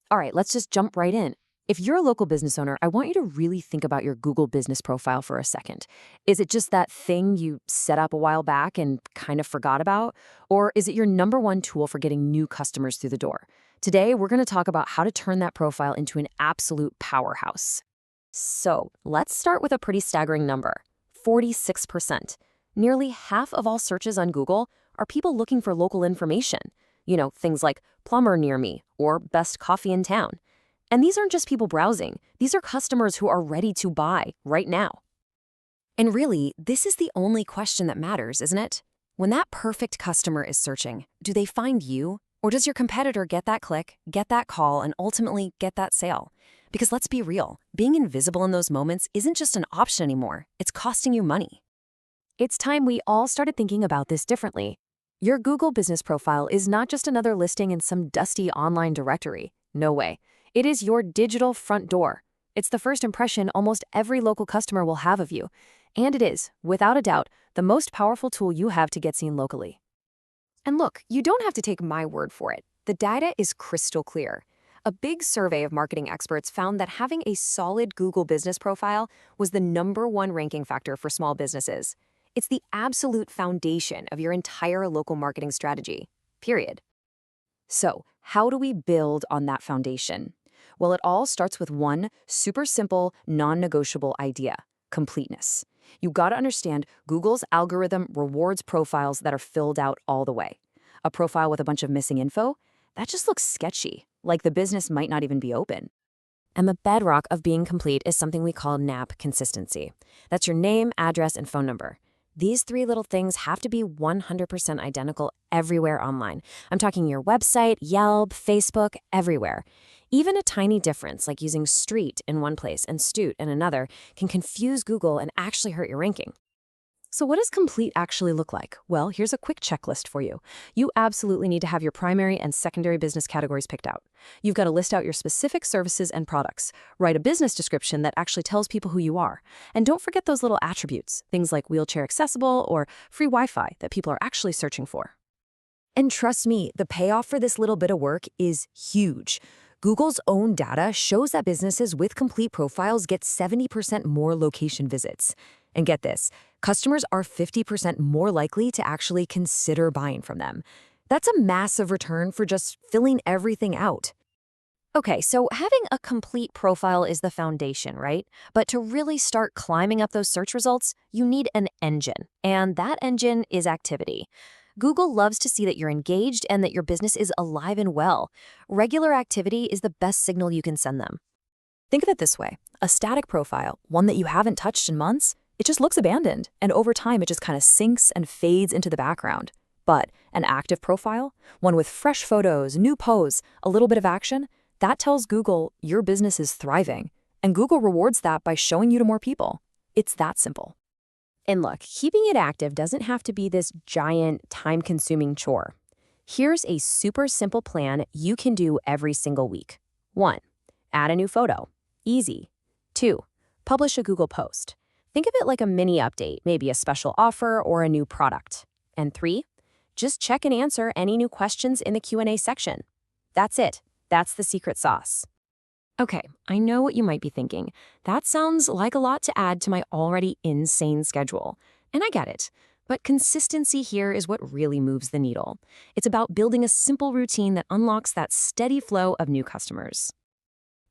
All right, let's just jump right in. If you're a local business owner, I want you to really think about your Google business profile for a second. Is it just that thing you set up a while back and kind of forgot about? Or is it your number one tool for getting new customers through the door? Today, we're going to talk about how to turn that profile into an absolute powerhouse. So let's start with a pretty staggering number, 46%. Nearly half of all searches on Google are people looking for local information. Things like plumber near me or best coffee in town. And these aren't just people browsing. These are customers who are ready to buy right now. And really, this is the only question that matters, isn't it? When that perfect customer is searching, do they find you? Or does your competitor get that click, get that call, and ultimately get that sale? Because let's be real, being invisible in those moments isn't just an option anymore. It's costing you money. It's time we all started thinking about this differently. Your Google business profile is not just another listing in some dusty online directory. No way. It is your digital front door. It's the first impression almost every local customer will have of you. And it is, without a doubt, the most powerful tool you have to get seen locally. And look, you don't have to take my word for it. The data is crystal clear. A big survey of marketing experts found that having a solid Google business profile was the #1 ranking factor for small businesses. It's the absolute foundation of your entire local marketing strategy, period. So, how do we build on that foundation? Well, it all starts with one super simple, non-negotiable idea: completeness. You gotta understand Google's algorithm rewards profiles that are filled out all the way. A profile with a bunch of missing info? That just looks sketchy, like the business might not even be open. And the bedrock of being complete is something we call NAP consistency. That's your name, address, and phone number. These three little things have to be 100% identical everywhere online. I'm talking your website, Yelp, Facebook, everywhere. Even a tiny difference, like using street in one place and stute in another, can confuse Google and actually hurt your ranking. So what does complete actually look like? Well, here's a quick checklist for you. You absolutely need to have your primary and secondary business categories picked out. You've got to list out your specific services and products. Write a business description that actually tells people who you are. And don't forget those little attributes, things like wheelchair accessible or free Wi-Fi that people are actually searching for. And trust me, the payoff for this little bit of work is huge. Google's own data shows that businesses with complete profiles get 70% more location visits. And get this, customers are 50% more likely to actually consider buying from them. That's a massive return for just filling everything out. Okay, so having a complete profile is the foundation, right? But to really start climbing up those search results, you need an engine. And that engine is activity. Google loves to see that you're engaged and that your business is alive and well. Regular activity is the best signal you can send them. Think of it this way. A static profile, one that you haven't touched in months, it just looks abandoned, and over time it just kind of sinks and fades into the background. But an active profile, one with fresh photos, new posts, a little bit of action, that tells Google your business is thriving. And Google rewards that by showing you to more people. It's that simple. And look, keeping it active doesn't have to be this giant, time-consuming chore. Here's a super simple plan you can do every single week. 1. Add a new photo. Easy. 2. Publish a Google post. Think of it like a mini update, maybe a special offer or a new product. And 3. Just check and answer any new questions in the Q&A section. That's it. That's the secret sauce. Okay, I know what you might be thinking. That sounds like a lot to add to my already insane schedule. And I get it. But consistency here is what really moves the needle. It's about building a simple routine that unlocks that steady flow of new customers.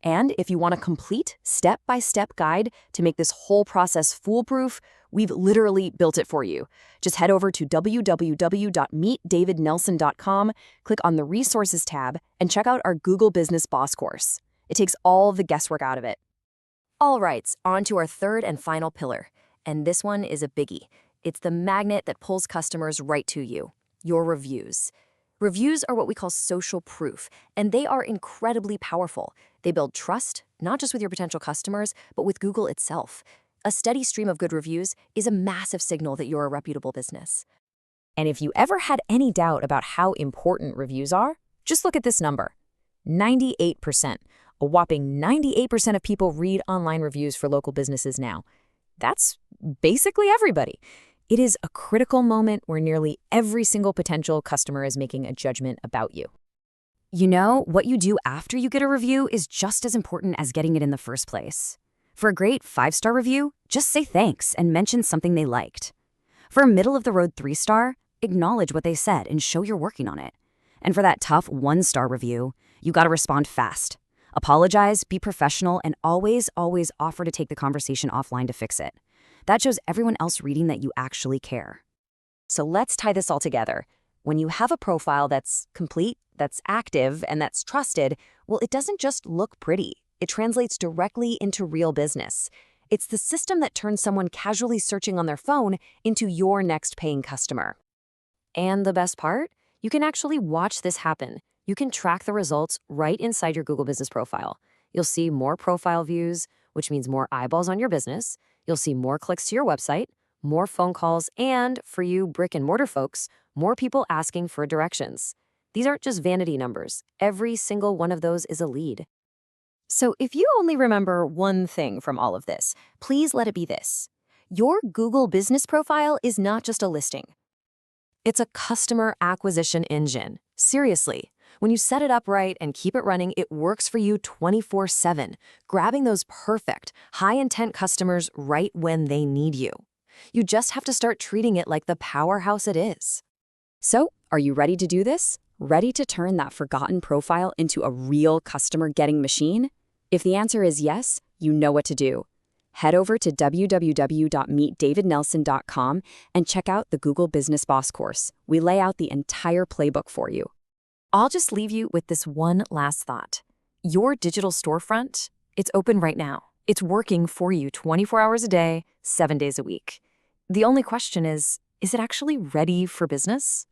And if you want a complete step-by-step guide to make this whole process foolproof, we've literally built it for you. Just head over to www.meetdavidnelson.com, click on the Resources tab, and check out our Google Business Boss course. It takes all the guesswork out of it. All right, on to our third and final pillar. And this one is a biggie. It's the magnet that pulls customers right to you, your reviews. Reviews are what we call social proof, and they are incredibly powerful. They build trust, not just with your potential customers, but with Google itself. A steady stream of good reviews is a massive signal that you're a reputable business. And if you ever had any doubt about how important reviews are, just look at this number. 98%. A whopping 98% of people read online reviews for local businesses now. That's basically everybody. It is a critical moment where nearly every single potential customer is making a judgment about you. You know, what you do after you get a review is just as important as getting it in the first place. For a great 5-star review, just say thanks and mention something they liked. For a middle-of-the-road 3-star, acknowledge what they said and show you're working on it. And for that tough 1-star review, you gotta respond fast. Apologize, be professional, and always offer to take the conversation offline to fix it. That shows everyone else reading that you actually care. So let's tie this all together. When you have a profile that's complete, that's active, and that's trusted, well, it doesn't just look pretty. It translates directly into real business. It's the system that turns someone casually searching on their phone into your next paying customer. And the best part? You can actually watch this happen. You can track the results right inside your Google Business profile. You'll see more profile views, which means more eyeballs on your business. You'll see more clicks to your website, more phone calls, and for you brick and mortar folks, more people asking for directions. These aren't just vanity numbers. Every single one of those is a lead. So if you only remember one thing from all of this, please let it be this. Your Google Business profile is not just a listing. It's a customer acquisition engine. Seriously. When you set it up right and keep it running, it works for you 24/7, grabbing those perfect, high-intent customers right when they need you. You just have to start treating it like the powerhouse it is. So, are you ready to do this? Ready to turn that forgotten profile into a real customer-getting machine? If the answer is yes, you know what to do. Head over to www.meetdavidnelson.com and check out the Google Business Boss course. We lay out the entire playbook for you. I'll just leave you with this one last thought. Your digital storefront, it's open right now. It's working for you 24 hours a day, 7 days a week. The only question is it actually ready for business?